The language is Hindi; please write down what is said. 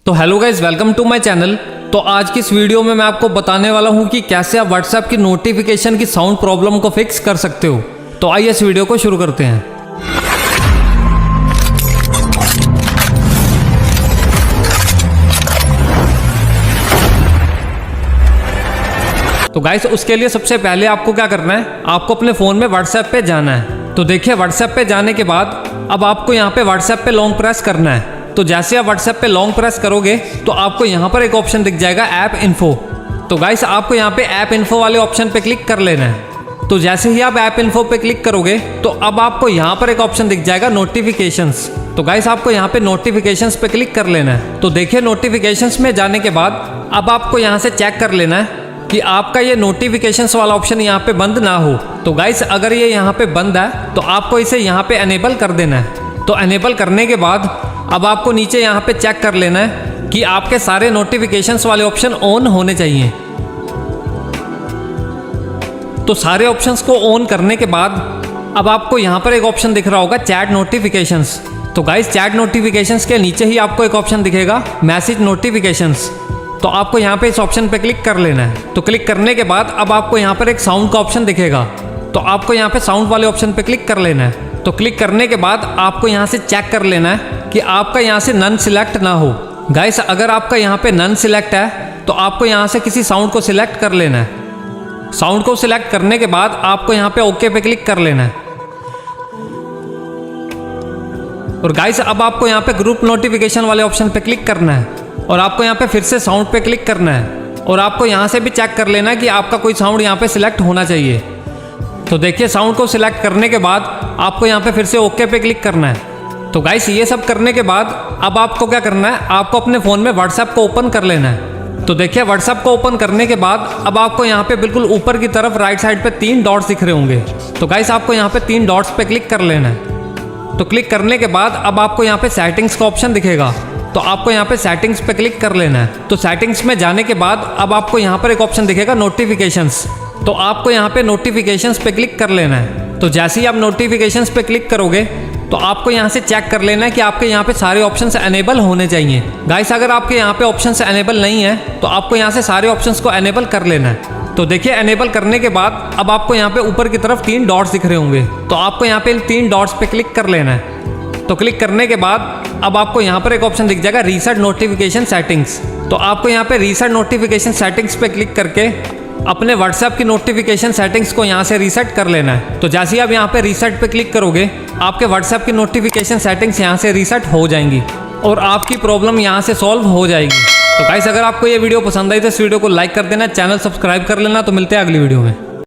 तो hello guys, welcome to my channel. तो आज की इस वीडियो में मैं आपको बताने वाला हूं कि कैसे आप व्हाट्सएप की नोटिफिकेशन की साउंड प्रॉब्लम को फिक्स कर सकते हो। तो आइए इस वीडियो को शुरू करते हैं। तो गाइस, उसके लिए सबसे पहले आपको क्या करना है, आपको अपने फ़ोन में व्हाट्सएप पे जाना है। तो देखिए, व्हाट्सएप पे जाने के बाद अब आपको यहाँ पे व्हाट्सएप पे लॉन्ग प्रेस करना है। तो जैसे आप व्हाट्सएप पे लॉन्ग प्रेस करोगे तो आपको यहाँ पर एक ऑप्शन दिख जाएगा ऐप इन्फो। तो गाइस, आपको यहाँ पे ऐप इन्फो वाले ऑप्शन पे क्लिक कर लेना है। तो जैसे ही आप ऐप इन्फो पे क्लिक करोगे तो अब आपको यहाँ पर एक ऑप्शन दिख जाएगा नोटिफिकेशंस। तो गाइस, आपको यहाँ पे नोटिफिकेशंस पे क्लिक कर लेना है। तो देखिए, नोटिफिकेशंस में जाने के बाद अब आपको यहाँ से चेक कर लेना है कि आपका ये नोटिफिकेशंस वाला ऑप्शन यहाँ पे बंद ना हो। तो गाइस, अगर ये यहाँ पे बंद है तो आपको इसे यहाँ पे एनेबल कर देना है। तो एनेबल करने के बाद अब आपको नीचे यहाँ पे चेक कर लेना है कि आपके सारे नोटिफिकेशंस वाले ऑप्शन ऑन होने चाहिए। तो सारे ऑप्शंस को ऑन करने के बाद अब आपको यहाँ पर एक ऑप्शन दिख रहा होगा चैट नोटिफिकेशंस। तो गाइस, चैट नोटिफिकेशंस के नीचे ही आपको एक ऑप्शन दिखेगा मैसेज नोटिफिकेशंस। तो आपको यहाँ पे इस ऑप्शन पे क्लिक कर लेना है। तो क्लिक करने के बाद अब आपको यहाँ पर एक साउंड का ऑप्शन दिखेगा। तो आपको यहाँ पे साउंड वाले ऑप्शन पे क्लिक कर लेना है। तो क्लिक करने के बाद आपको यहाँ से चेक कर लेना है कि आपका यहाँ से नन सिलेक्ट ना हो। गाइस, अगर आपका यहाँ पे नन सिलेक्ट है तो आपको यहाँ से किसी साउंड को सिलेक्ट कर लेना है। साउंड को सिलेक्ट करने के बाद आपको यहाँ पे ओके पे क्लिक कर लेना है। और गाइस, अब आपको यहाँ पे ग्रुप नोटिफिकेशन वाले ऑप्शन पे क्लिक करना है और आपको यहाँ पे फिर से साउंड पे क्लिक करना है। और आपको यहाँ से भी चेक कर लेना है कि आपका कोई साउंड यहाँ पे सिलेक्ट होना चाहिए। तो देखिए, साउंड को सिलेक्ट करने के बाद आपको यहाँ पे फिर से ओके पे क्लिक करना है। तो गाइस, ये सब करने के बाद अब आपको क्या करना है, आपको अपने फ़ोन में व्हाट्सएप को ओपन कर लेना है। तो देखिए, व्हाट्सएप को ओपन करने के बाद अब आपको यहाँ पे बिल्कुल ऊपर की तरफ राइट साइड पे 3 डॉट्स दिख रहे होंगे। तो गाइस, आपको यहाँ पे 3 डॉट्स पे क्लिक कर लेना है। तो क्लिक करने के बाद अब आपको यहाँ पे सेटिंग्स का ऑप्शन दिखेगा। तो आपको यहाँ पे सेटिंग्स पे क्लिक कर लेना है। तो सेटिंग्स में जाने के बाद अब आपको यहाँ पर एक ऑप्शन दिखेगा नोटिफिकेशंस। तो आपको यहाँ पे नोटिफिकेशंस पे क्लिक कर लेना है। तो जैसे ही आप नोटिफिकेशंस पे क्लिक करोगे तो आपको यहाँ से चेक कर लेना है कि आपके यहाँ पे सारे ऑप्शंस एनेबल होने चाहिए। गाइस, अगर आपके यहाँ पे ऑप्शंस एनेबल नहीं है तो आपको यहाँ से सारे ऑप्शंस को एनेबल कर लेना है। तो देखिए, एनेबल करने के बाद अब आपको यहाँ पे ऊपर की तरफ 3 डॉट्स दिख रहे होंगे। तो आपको यहाँ पे इन 3 डॉट्स पे क्लिक कर लेना है। तो क्लिक करने के बाद अब आपको यहाँ पर एक ऑप्शन दिख जाएगा रीसेट नोटिफिकेशन सेटिंग्स। तो आपको यहाँ पे रीसेट नोटिफिकेशन सेटिंग्स पे क्लिक करके अपने व्हाट्सएप की नोटिफिकेशन सेटिंग्स को यहाँ से रीसेट कर लेना है। तो जैसे ही आप यहाँ पे रीसेट पे क्लिक करोगे आपके व्हाट्सएप की नोटिफिकेशन सेटिंग्स यहाँ से रीसेट हो जाएंगी और आपकी प्रॉब्लम यहाँ से सॉल्व हो जाएगी। तो गाइस, अगर आपको ये वीडियो पसंद आई तो इस वीडियो को लाइक कर देना, चैनल सब्सक्राइब कर लेना। तो मिलते हैं अगली वीडियो में।